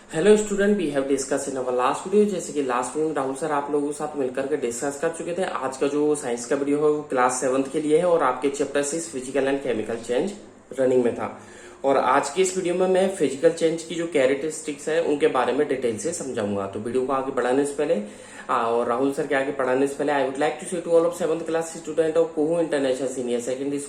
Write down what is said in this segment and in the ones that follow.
Hello student, we have discuss in our last video. जैसे कि last video में Rahul sir आप लोगों के साथ मिलकर के डिस्कस कर चुके थे। आज का जो साइंस का वीडियो है वो क्लास 7th के लिए है और आपके chapter 6 physical and chemical change running में था। और आज की इस वीडियो में मैं फिजिकल चेंज की जो कैरेक्टरिस्टिक्स है उनके बारे में डिटेल से समझाऊंगा। तो वीडियो को आगे बढ़ाने से पहले और राहुल सर के आगे बढ़ाने से पहले I would like to say to all of 7th class student of कोहू international senior secondary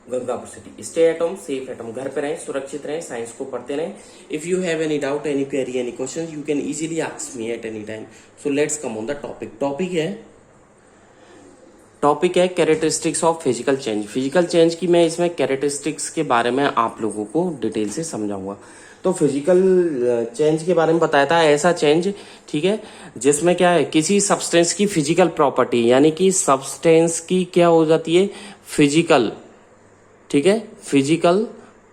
Gangapur city, stay at home, safe at home, घर पे रहें, सुरक्षित रहें, साइंस को पढ़ते रहें। If you have any doubt, any query, any question, you can easily ask me at any time. So let's come on the topic. Topic है characteristics of physical change. Physical change की मैं इसमें characteristics के बारे में आप लोगों को डिटेल से समझाऊंगा। तो फिजिकल चेंज के बारे में बताया था, ऐसा चेंज, ठीक है, जिसमें क्या है, किसी सब्सटेंस की फिजिकल प्रॉपर्टी, यानी कि सब्सटेंस की क्या हो जाती है, फिजिकल, ठीक है, फिजिकल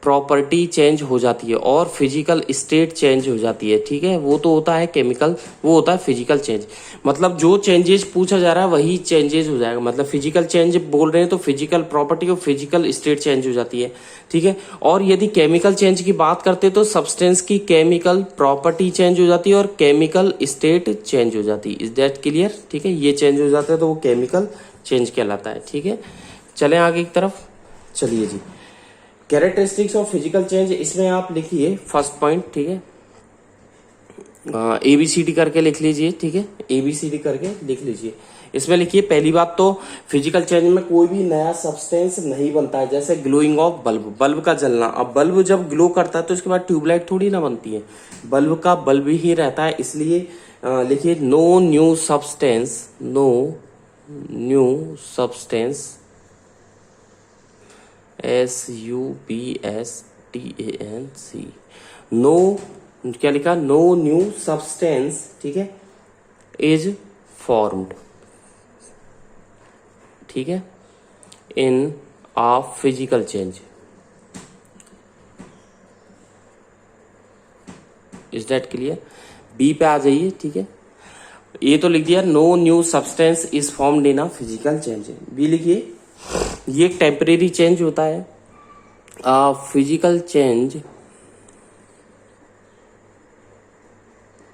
प्रॉपर्टी चेंज हो जाती है और फिजिकल स्टेट चेंज हो जाती है। ठीक है, वो तो होता है केमिकल, वो होता है फिजिकल चेंज। मतलब जो चेंजेस पूछा जा रहा है वही चेंजेस हो जाएगा। मतलब फिजिकल चेंज बोल रहे हैं तो फिजिकल प्रॉपर्टी और फिजिकल स्टेट चेंज हो जाती है। ठीक है, और यदि केमिकल चेंज की बात करते हैं तो सब्सटेंस की केमिकल प्रॉपर्टी चेंज हो जाती है और केमिकल स्टेट चेंज हो जाती है। Is that clear? ठीक है, ये चेंज हो जाता है तो वो केमिकल चेंज कहलाता है। ठीक है, चलें आगे की तरफ। चलिए जी, कैरेक्टरिस्टिक्स ऑफ फिजिकल चेंज, इसमें आप लिखिए फर्स्ट पॉइंट। ठीक है, एबीसीडी करके लिख लीजिए। ठीक है, एबीसीडी करके लिख लीजिए। इसमें लिखिए, पहली बात तो फिजिकल चेंज में कोई भी नया सब्सटेंस नहीं बनता है। जैसे ग्लोइंग ऑफ बल्ब, बल्ब का जलना। अब बल्ब जब ग्लो करता है तो उसके बाद ट्यूबलाइट थोड़ी ना बनती है, बल्ब का बल्ब ही रहता है। इसलिए लिखिए, no new substance, no new substance, SUBSTANC, no, क्या लिखा, नो न्यू सब्सटेंस, ठीक है, इज फॉर्म्ड, ठीक है, in a physical change. Is that clear? B पे आ जाइए। ठीक है, ये तो लिख दिया, no new substance is formed in a physical change. B लिखिए, ये एक टेम्परेरी चेंज होता है। Physical change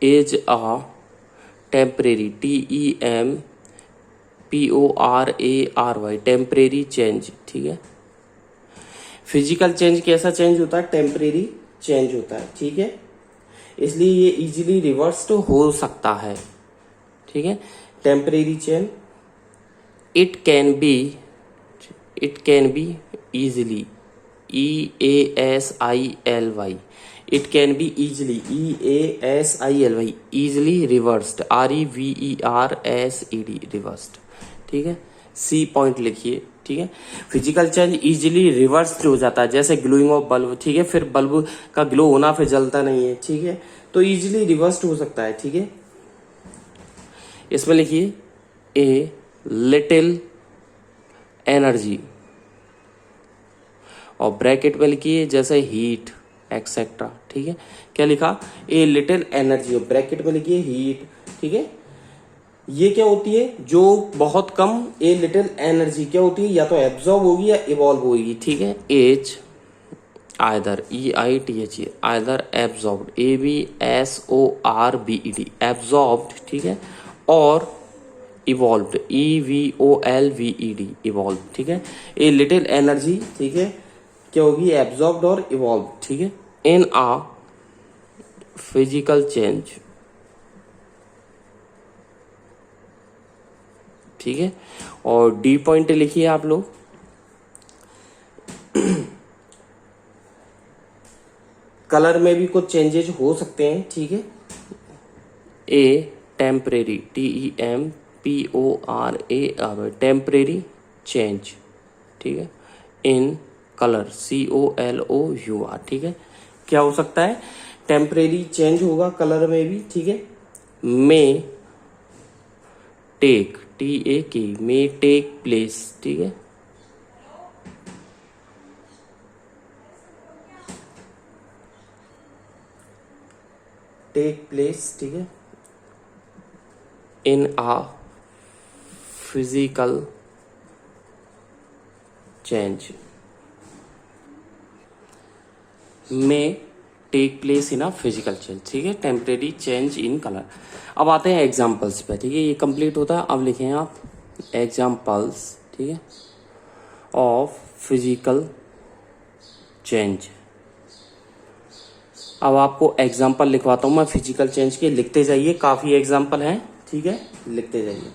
is a temporary, TEMPORARY, temporary change. ठीक है, फिजिकल चेंज कैसा चेंज होता है, टेम्परेरी चेंज होता है। ठीक है, इसलिए ये इजीली रिवर्स्ड हो सकता है। ठीक है, temporary change, it can be easily, EASILY, it can be easily, EASILY, easily reversed, REVERSED, reversed। ठीक है, सी पॉइंट लिखिए। ठीक है, फिजिकल चेंज इजीली रिवर्स हो जाता है, जैसे ग्लोइंग ऑफ बल्ब। ठीक है, फिर बल्ब का ग्लो होना फिर जलता नहीं है। ठीक है, तो इजीली रिवर्स हो सकता है। ठीक है, इसमें लिखिए, ए लिटिल एनर्जी, और ब्रैकेट में लिखिए जैसे हीट एक्सेट्रा। ठीक है, क्या लिखा, ए लिटिल एनर्जी, और ब्रैकेट में लिखिए हीट। ठीक है, ये क्या होती है, जो बहुत कम, ए लिटिल एनर्जी क्या होती है, या तो एब्जॉर्ब होगी या इवॉल्व होगी। ठीक है, H either, EITH, either absorbed, ABSORBED, absorbed. ठीक है, और इवॉल्व्ड, EVOLVED, इवॉल्व। ठीक है, ए लिटिल एनर्जी, ठीक है, क्या होगी, एब्जॉर्ब्ड और इवॉल्व। ठीक है, इन आ फिजिकल चेंज। ठीक है, और डी पॉइंट लिखिए आप लोग, कलर में भी कुछ चेंजेस हो सकते हैं। ठीक है, ए टेम्परेरी, TEMPORARY, टेम्परेरी चेंज। ठीक है, इन कलर, COLOUR। ठीक है, क्या हो सकता है, टेम्परेरी चेंज होगा कलर में भी। ठीक है, may take, TAK, may take place. ठीक है, टेक प्लेस। ठीक है, in a physical change, may take place in a physical change, ठीक है, टेम्परेरी चेंज इन कलर। अब आते हैं एग्जाम्पल्स पे, ठीक है, ये कंप्लीट होता है। अब लिखें आप एग्जाम्पल्स, ठीक है, ऑफ फिजिकल चेंज। अब आपको एग्जाम्पल लिखवाता हूं मैं फिजिकल चेंज के, लिखते जाइए, काफी एग्जाम्पल हैं, ठीक है, लिखते जाइए।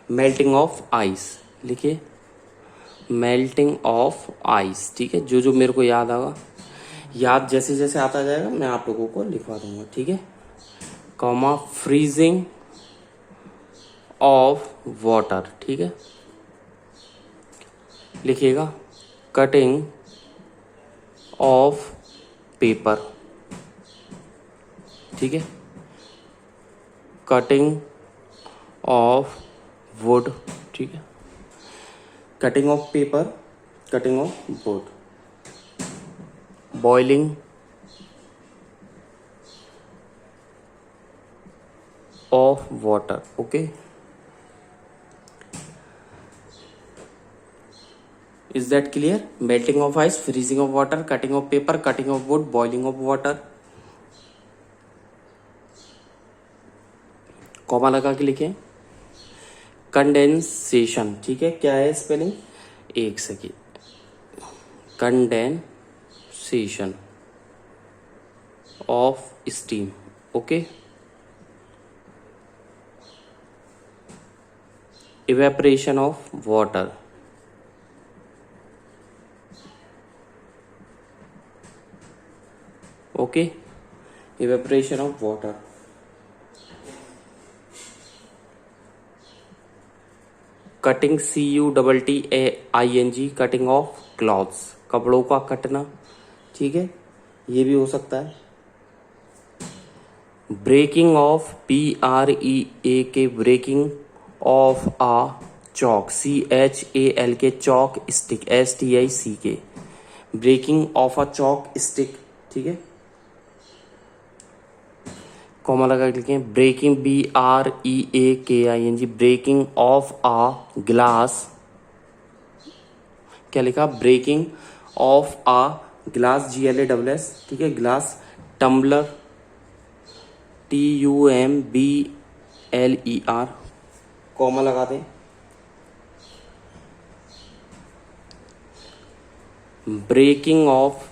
मेल्टिंग ऑफ आइस, लिखिए मेल्टिंग ऑफ आइस, ठीक है, जो जो मेरे को याद आएगा, याद जैसे जैसे आता जाएगा मैं आप लोगों को लिखवा दूंगा, ठीक है। कॉमा फ्रीजिंग ऑफ वाटर, ठीक है, लिखिएगा कटिंग ऑफ पेपर, ठीक है, कटिंग ऑफ वुड, ठीक है, cutting of paper, cutting of would, boiling of water, okay. Is that clear? Melting of ice, freezing of water, cutting of paper, cutting of wood, boiling of water. Comma लगा के लिखें। Condensation, ठीक है, क्या है spelling, एक second, condensation of steam, okay. Evaporation of water, okay, evaporation of water. Cutting, CUTTING, cutting of clothes, कपड़ों का कटना, ठीक है, ये भी हो सकता है। Breaking of, BREAK, breaking of a chalk, CHALK, chalk stick, STICK, breaking of a chalk stick, ठीक है। कॉमा लगा के लिखें breaking, BREAKING, breaking of a glass, क्या लिखा, breaking of a glass, GLASS, ठीक है, ग्लास, टम्बलर, TUMBLER, कॉमा लगा दें। Breaking of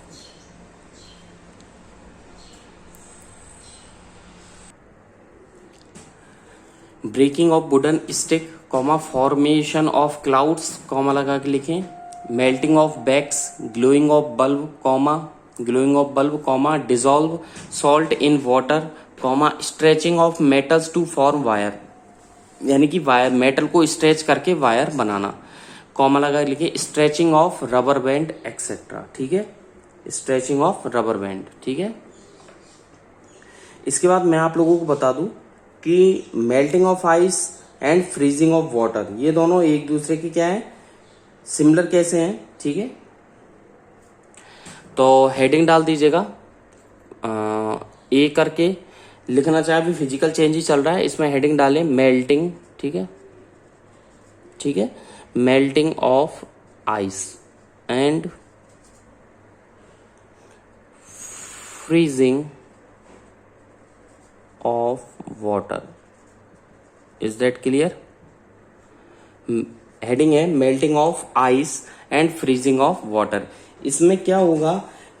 breaking of wooden stick, comma formation of clouds, comma लगा के लिखें। Melting of wax, glowing of bulb, comma glowing of bulb, comma dissolve salt in water, comma stretching of metals to form wire, यानी कि wire, metal को stretch करके wire बनाना, comma लगा के लिखिए stretching of rubber band etcetera, ठीक है, स्ट्रेचिंग ऑफ रबर बैंड, ठीक है। इसके बाद मैं आप लोगों को बता दूं कि melting of ice and freezing of water, ये दोनों एक दूसरे के क्या है, सिमिलर कैसे हैं, ठीक है। तो हेडिंग डाल दीजिएगा, ए करके लिखना चाहे, अभी फिजिकल चेंज ही चल रहा है, इसमें हेडिंग डालें मेल्टिंग, ठीक है, ठीक है, melting of ice and freezing of water, is that clear. Heading है melting of ice and freezing of water. इसमें क्या होगा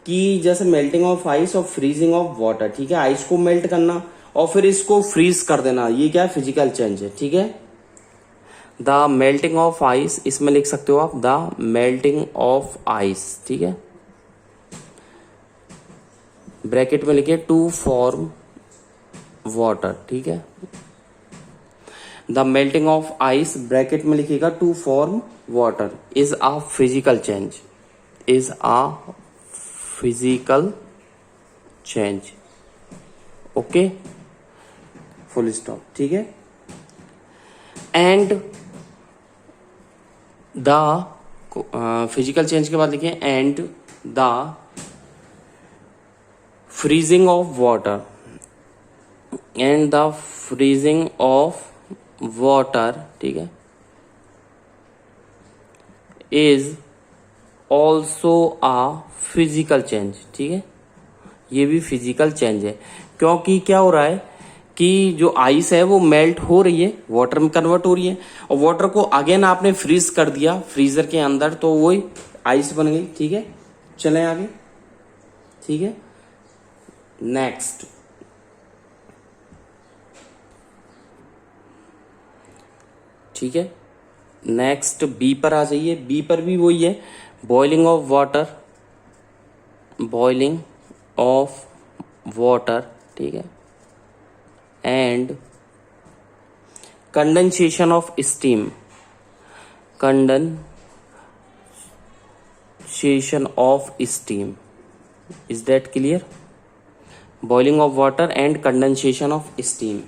कि जैसे मेल्टिंग ऑफ आइस और फ्रीजिंग ऑफ वाटर, ठीक है, आइस को मेल्ट करना और फिर इसको फ्रीज कर देना, ये क्या है, फिजिकल चेंज है, ठीक है। द मेल्टिंग ऑफ आइस, इसमें लिख सकते हो आप द मेल्टिंग ऑफ आइस, ठीक है, ब्रैकेट में लिखिए टू फॉर्म वाटर, ठीक है। The melting of ice, bracket में लिखिएगा to form water, is a physical change, is a physical change, okay, full stop, ठीक है। एंड द फिजिकल चेंज के बाद लिखिए and the freezing of water, and the freezing of water, ठीक है, is also a physical change, ठीक है, ये भी फिजिकल चेंज है, क्योंकि क्या हो रहा है कि जो आइस है वो मेल्ट हो रही है, वाटर में कन्वर्ट हो रही है, और वाटर को अगेन आपने फ्रीज कर दिया फ्रीजर के अंदर, तो वही आइस बन गई। ठीक है, चलें आगे। ठीक है, नेक्स्ट, ठीक है, नेक्स्ट बी पर आ जाइए। बी पर भी वही है, boiling of water, boiling of water, ठीक है, and condensation of steam, condensation of steam, is that clear? Boiling of water and condensation of steam,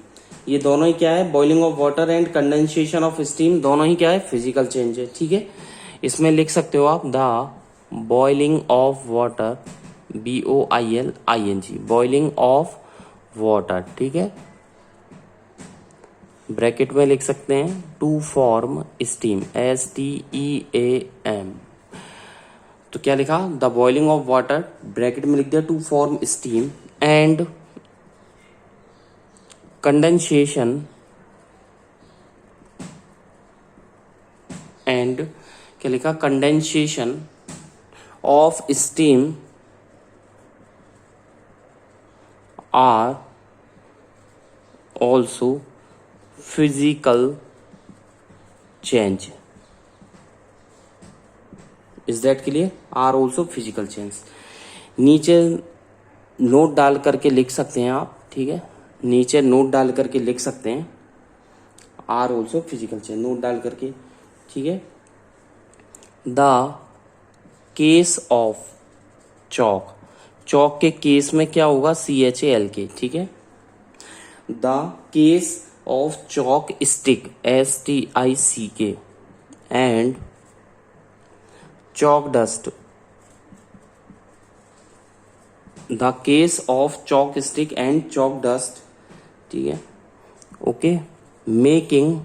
ये दोनों ही क्या है, boiling of water and condensation of steam, दोनों ही क्या है, फिजिकल चेंज है। ठीक है, इसमें लिख सकते हो आप the boiling of water, BOILING, boiling of water, ठीक है, ब्रैकेट में लिख सकते हैं टू फॉर्म स्टीम, STEAM। तो क्या लिखा, the boiling of water, bracket में लिख दिया to form steam, and condensation, and क्या लिखा, condensation of steam are also physical change, is that clear? Are also physical change. नीचे नोट डाल करके लिख सकते हैं आप, ठीक है, नीचे नोट डाल करके लिख सकते हैं are also physical change, note डाल करके, ठीक है। The case of chalk, chalk के केस में क्या होगा, CHALK, ठीक है। The case of chalk stick, STICK, and chalk dust, the case of chalk stick and chalk dust, ठीक है, okay, making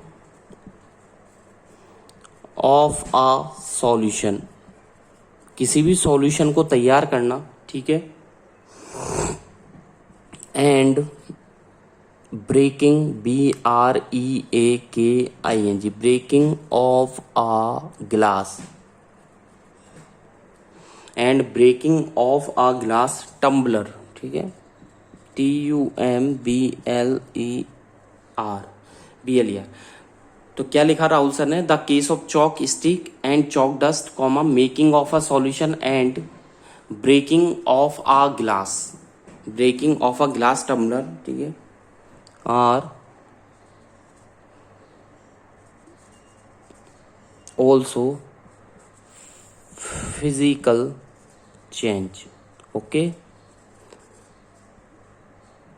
of a solution, किसी भी सॉल्यूशन को तैयार करना, ठीक है, and breaking, BREAKING, breaking of a glass, and breaking of a glass tumbler, ठीक है, TUMBLER। तो क्या लिखा राहुल सर ने, the case of chalk stick and chalk dust, comma, making of a solution and breaking of a glass, breaking of a glass tumbler, ठीक है, are also physical change, okay,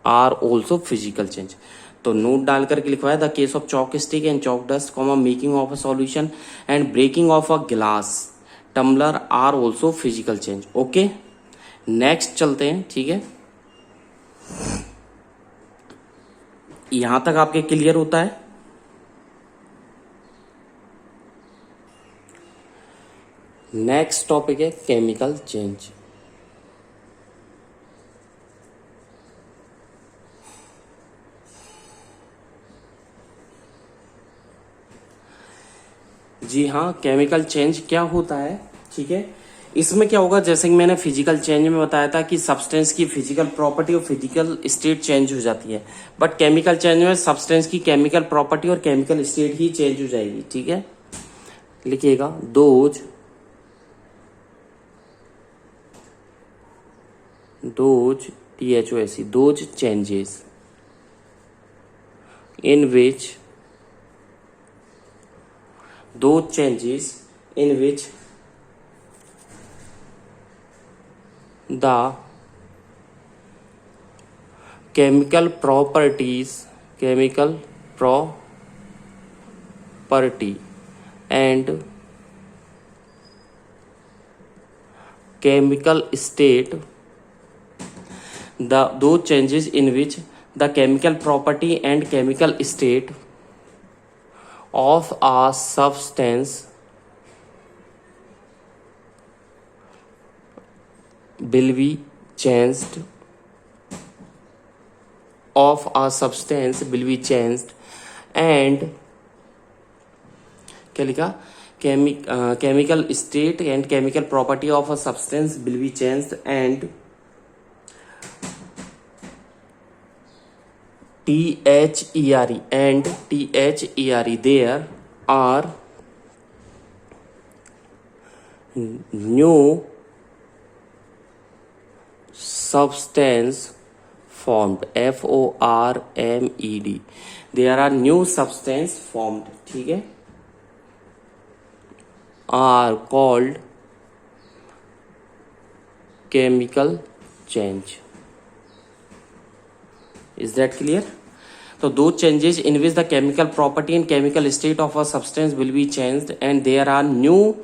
are also physical change. तो note डाल करके लिखवाया, the case of chalk stick and chalk dust, comma, making of a solution and breaking of a glass tumbler are also physical change, okay. Next चलते हैं, ठीक है, यहां तक आपके क्लियर होता है? नेक्स्ट टॉपिक है केमिकल चेंज। जी हाँ, केमिकल चेंज क्या होता है, ठीक है, इसमें क्या होगा, जैसे कि मैंने फिजिकल चेंज में बताया था कि सब्सटेंस की फिजिकल प्रॉपर्टी और फिजिकल स्टेट चेंज हो जाती है, बट केमिकल चेंज में सब्सटेंस की केमिकल प्रॉपर्टी और केमिकल स्टेट ही चेंज हो जाएगी, ठीक है। लिखिएगा, those THOSE, those changes in which the chemical property and chemical state, those changes in which the chemical property and chemical state of a substance will be changed of a substance will be changed and क्या लिखा, chemical state and chemical property of a substance will be changed and THERE and THERE there are new substance formed, FORMED, there are new substance formed, ठीक है, are called chemical change. Is that clear? So those changes in which the chemical property and chemical state of a substance will be changed and there are new,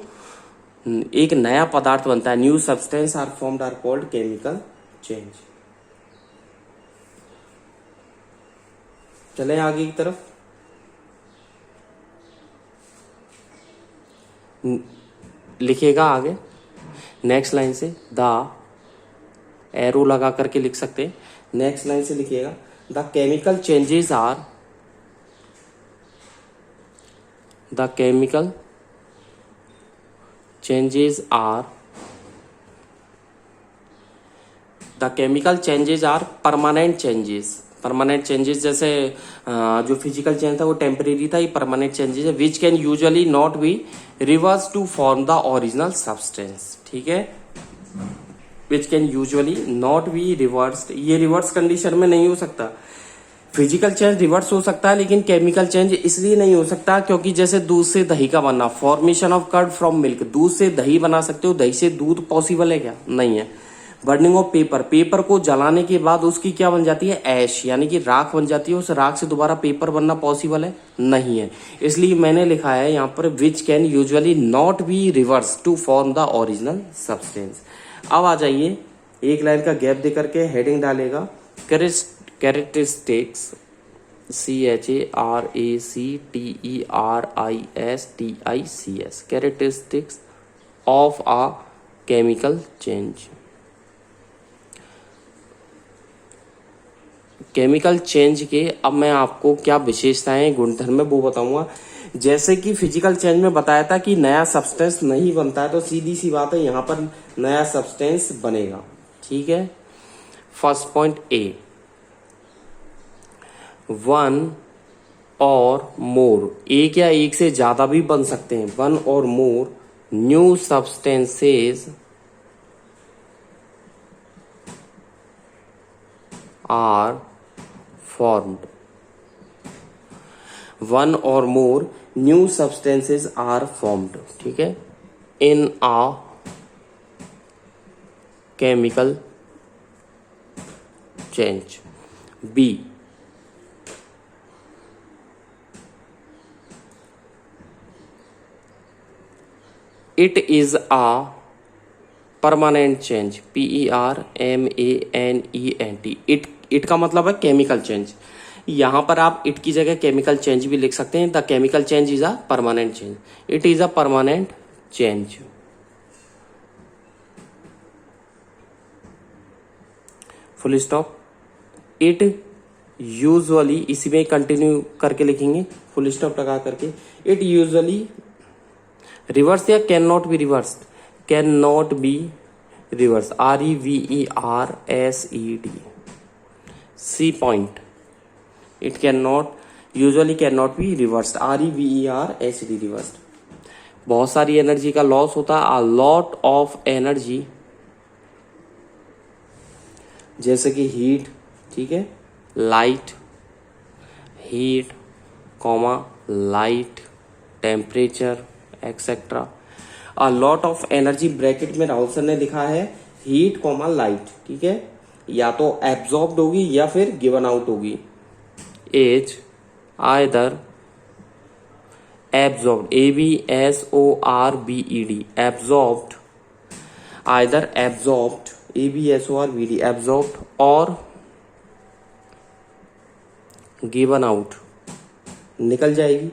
एक नया पदार्थ बनता है, new substance are formed are called chemical change. चले आगे की तरफ. लिखेगा आगे नेक्स्ट लाइन से, द एरो लगा करके लिख सकते हैं. नेक्स्ट लाइन से लिखिएगा, the chemical changes are, the chemical changes are, the chemical changes are permanent changes. Permanent changes जैसे जो फिजिकल चेंज था वो टेम्परेरी था, ये परमानेंट चेंजेस है, which can usually not be reverse to form the original substance. ठीक है, which can usually not be reverse, ये रिवर्स कंडीशन में नहीं हो सकता. फिजिकल चेंज रिवर्स हो सकता है लेकिन केमिकल चेंज इसलिए नहीं हो सकता क्योंकि जैसे दूध से दही का बनना, formation of curd from milk, दूध से दही बना सकते हो, दही से दूध पॉसिबल है क्या? नहीं है. बर्निंग ऑफ पेपर, पेपर को जलाने के बाद उसकी क्या बन जाती है? ऐश, यानी कि राख बन जाती है. उस राख से दोबारा पेपर बनना पॉसिबल है? नहीं है. इसलिए मैंने लिखा है यहाँ पर which can usually not be reverse to form the original substance. अब आ जाइए, एक लाइन का गैप दे करके हेडिंग डालेगा characteristics, CHARACTERISTICS, characteristics of a chemical change. Chemical change के अब मैं आपको क्या विशेषताएं, गुणधर्म है वो बताऊंगा. जैसे कि फिजिकल चेंज में बताया था कि नया सब्सटेंस नहीं बनता है, तो सीधी सी बात है यहां पर नया सब्सटेंस बनेगा. ठीक है, first point A, one or मोर, एक या एक से ज्यादा भी बन सकते हैं. One or more new substances are formed. One or more new substances are formed. ठीक है, in a chemical change. B, it is a permanent change. PERMANENT. It का मतलब है केमिकल चेंज. यहां पर आप इट की जगह केमिकल चेंज भी लिख सकते हैं. The chemical change is a permanent change. It is a permanent change. Full stop. It usually, इसी में कंटिन्यू करके लिखेंगे फुल स्टॉप लगा करके. इट यूजुअली रिवर्स या can not be reverse, can not be reverse, REVERSED. C point, it cannot, usually cannot be reversed, REVERSED, reversed. बहुत सारी energy का लॉस होता है, a lot of energy, जैसे कि हीट, ठीक है, light, heat comma light, temperature etcetera. a lot of energy bracket में राहुल सर ने लिखा है हीट कॉमा लाइट. ठीक है, या तो एब्जॉर्ब्ड होगी या फिर गिवन आउट होगी. As either absorbed, ABSORBED, absorbed, either absorbed, ABSORBED, absorbed or given out, निकल जाएगी.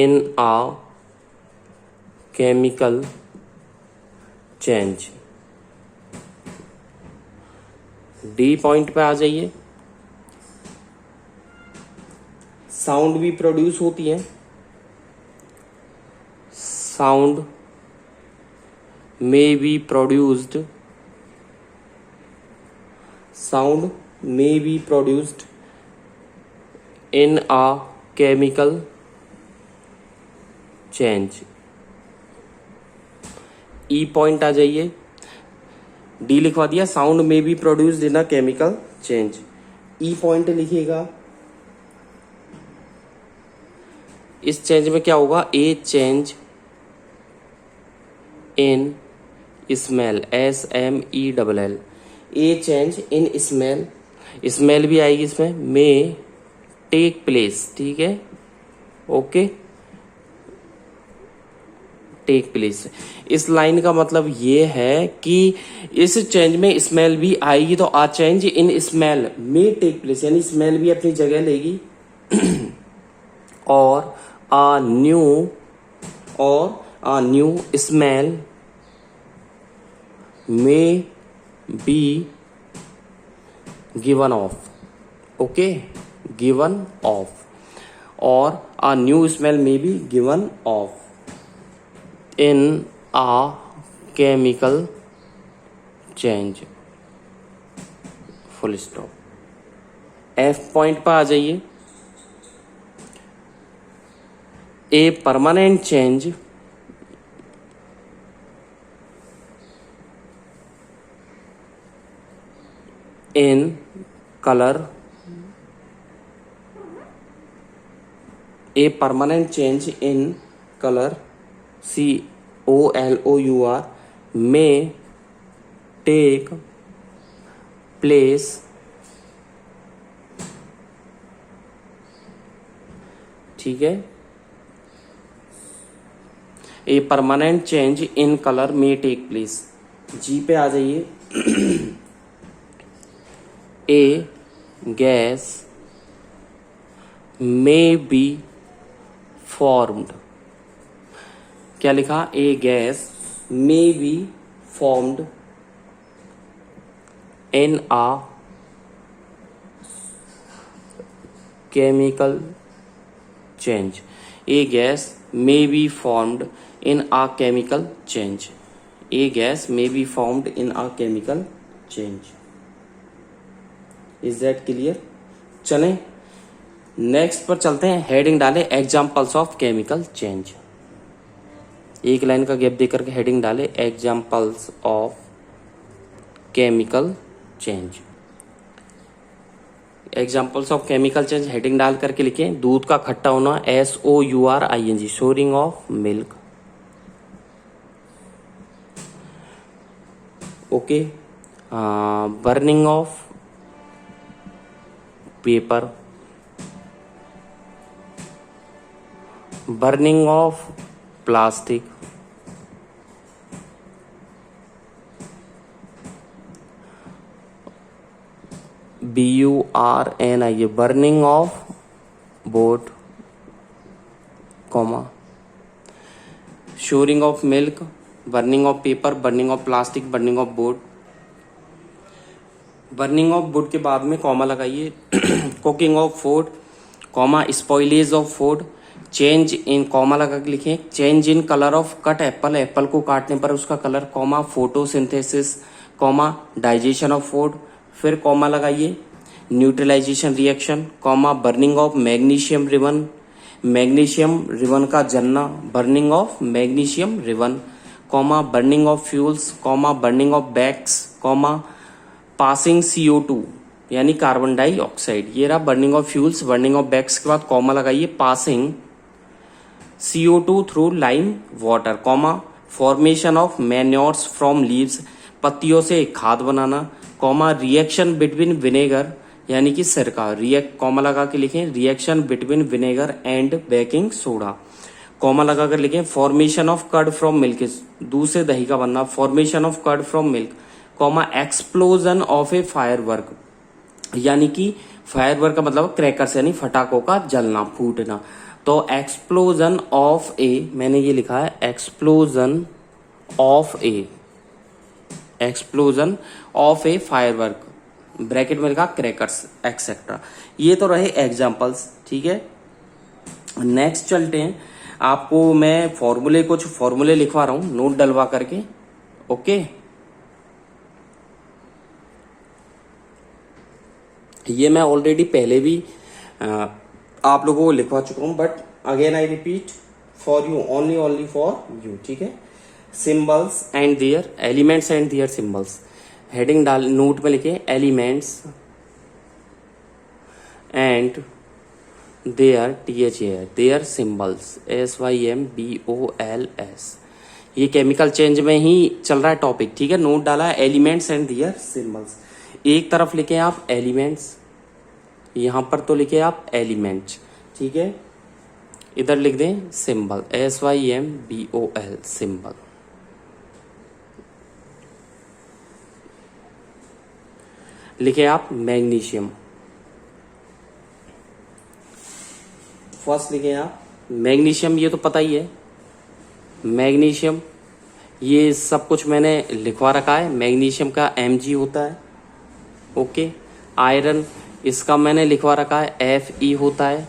In a chemical change. D point पे आ जाइए. साउंड भी प्रोड्यूस होती है, sound may be produced, sound may be produced in a chemical change. E point आ जाइए, डी लिखवा दिया, sound may be produced in a chemical change. E point लिखिएगा, इस चेंज में क्या होगा, a change in smell, SMELL, a change in smell, smell भी आएगी इसमें, में टेक प्लेस. ठीक है, ओके, टेक प्लेस. इस लाइन का मतलब ये है कि इस चेंज में स्मेल भी आएगी, तो आ चेंज इन स्मेल में टेक प्लेस, यानी स्मेल भी अपनी जगह लेगी. और a new smell may be given off. Okay, given off, or a new smell may be given off in a chemical change. Full stop. F point पर आ जाइए. A permanent change in color, a permanent change in color, COLOUR, may take place ठीक है, a permanent change in colour may take place. G पे आ जाइए. A gas may be formed, क्या लिखा, a gas may be formed in a chemical change. A gas may be formed in a chemical change. A gas may be formed in a chemical change. Is that clear? चलें next पर चलते हैं. Heading डालें examples of chemical change. एक line का gap देकर के heading डालें examples of chemical change. Examples of chemical change heading डाल करके लिखें. दूध का खट्टा होना, SOURING, shoring of milk. Okay, burning of paper, burning of plastic, BURNING, burning of boat, comma, shoring of milk, burning of paper, burning of plastic, burning of boat. Burning of would के बाद में comma लगाइए. Cooking of food, comma, spoilage of food, change in, comma लगा के लिखें, change in colour of cut apple, apple को काटने पर उसका colour, comma, photosynthesis, comma, digestion of food. फिर कॉमा लगाइए, neutralisation reaction, comma, burning of magnesium ribbon, magnesium ribbon का जलना, burning of magnesium ribbon, comma, burning of fuels, comma, burning of wax, comma, passing CO2 यानी carbon dioxide. ये रहा burning of fuels. Burning of wax के बाद comma लगाइए, passing CO2 through lime water, comma, formation of manures from leaves, पत्तियों से खाद बनाना, कॉमा, रिएक्शन बिटवीन विनेगर यानी कि सिरका, रिएक्ट, कॉमा लगा के लिखें, reaction between vinegar and baking soda, comma लगा कर लिखें, formation of curd from milk, दूध से दही का बनना, formation of curd from milk, comma, explosion of a firework यानी कि फायरवर्क का मतलब क्रैकर्स यानी फटाकों का जलना, फूटना. तो एक्सप्लोजन ऑफ ए, मैंने ये लिखा है explosion of A, explosion of a firework, bracket में लिखा क्रैकर्स एक्सेट्रा. ये तो रहे एग्जाम्पल्स. ठीक है, नेक्स्ट चलते हैं, आपको मैं कुछ फॉर्मूले लिखवा रहा हूं नोट डलवा करके। ओके, ये मैं ऑलरेडी पहले भी आप लोगों को लिखवा चुका हूं, but again I repeat for you, only for you. ठीक है, symbols and their elements and their symbols, heading डाल नोट में लिखे elements and their their symbols SYMBOLS। ये केमिकल चेंज में ही चल रहा है टॉपिक। ठीक है, नोट डाला है एलिमेंट्स एंड देयर सिंबल्स। एक तरफ लिखे आप एलिमेंट्स, यहां पर तो लिखे आप एलिमेंट्स। ठीक है, इधर लिख दें सिंबल SYMBOL सिंबल। लिखे आप मैग्नीशियम, फर्स्ट लिखे आप मैग्नीशियम, ये तो पता ही है मैग्नीशियम, ये सब कुछ मैंने लिखवा रखा है। मैग्नीशियम का Mg होता है। ओके, आयरन इसका मैंने लिखवा रखा है Fe होता है।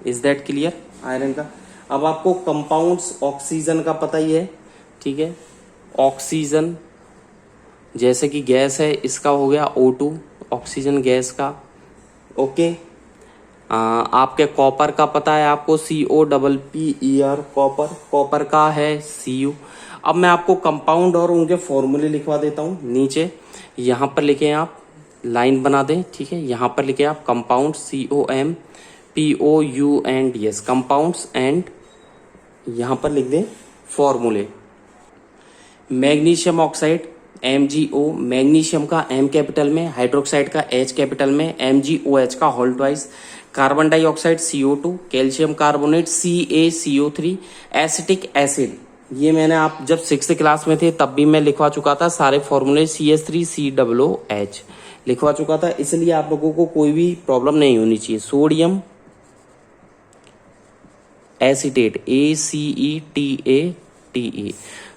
Is that clear? आयरन का। अब आपको कंपाउंड्स ऑक्सीजन का पता ही है। ठीक है, ऑक्सीजन जैसे कि गैस है, इसका हो गया O2, ऑक्सीजन गैस का। ओके, आपके कॉपर का पता है आपको COPPER, कॉपर का है Cu। अब मैं आपको कंपाउंड और उनके फॉर्मूले लिखवा देता हूं नीचे। यहां पर लिखे आप, लाइन बना दें। ठीक है, यहां पर लिखे आप कंपाउंड COMPOUNDS कंपाउंड्स, एंड यहां पर लिख दें फॉर्मूले। मैग्नीशियम ऑक्साइड MgO, मैग्नीशियम का M कैपिटल में, हाइड्रोक्साइड का H कैपिटल में, MgOH का whole twice, carbon dioxide CO2, calcium carbonate CaCO3, acetic acid, ये मैंने आप जब 6th क्लास में थे तब भी मैं लिखवा चुका था, सारे फॉर्मूले CH3COOH लिखवा चुका था, इसलिए आप लोगों को कोई भी प्रॉब्लम नहीं होनी चाहिए। Sodium acetate ACETATE,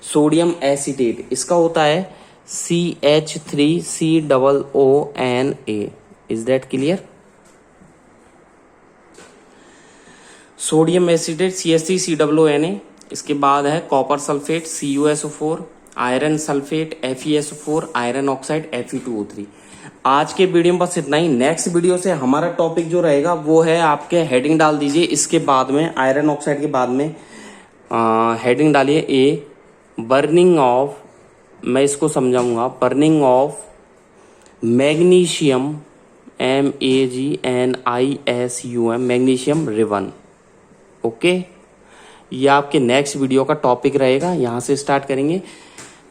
sodium acetate, इसका होता है CH3COONA। Is that clear? Sodium acetate CH3COONA। इसके बाद है copper sulphate CuSO4, iron sulphate FeSO4, iron oxide Fe2O3। आज के वीडियो में बस इतना ही। नेक्स्ट वीडियो से हमारा टॉपिक जो रहेगा वो है, आपके हेडिंग डाल दीजिए इसके बाद में, आयरन ऑक्साइड के बाद में हेडिंग डालिए ए, बर्निंग ऑफ, मैं इसको समझाऊंगा, burning of magnesium MAGNISUM, magnesium ribbon. Okay, ये आपके नेक्स्ट वीडियो का टॉपिक रहेगा, यहाँ से स्टार्ट करेंगे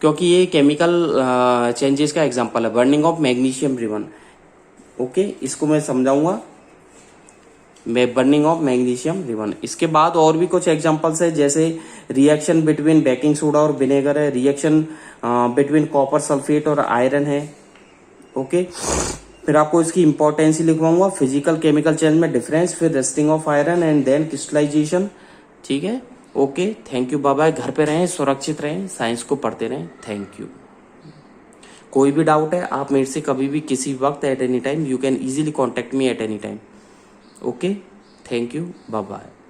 क्योंकि ये केमिकल चेंजेस का एग्जांपल है, burning of magnesium ribbon. Okay, इसको मैं समझाऊंगा, मैं बर्निंग ऑफ मैग्नीशियम रिवन। इसके बाद और भी कुछ एग्जांपल्स है, जैसे रिएक्शन बिटवीन बेकिंग सोडा और विनेगर है, रिएक्शन बिटवीन कॉपर सल्फेट और आयरन है। ओके, फिर आपको इसकी इंपॉर्टेंस ही लिखवाऊंगा, फिजिकल केमिकल चेंज में डिफरेंस, फिर rusting of iron and then crystallisation. ठीक है, okay, thank you, bye bye. घर पे रहें, सुरक्षित रहें, साइंस को पढ़ते रहें। Thank you. कोई भी डाउट है आप मेरे से कभी भी किसी वक्त at any time, you can easily contact me at any time. Okay, thank you, bye bye.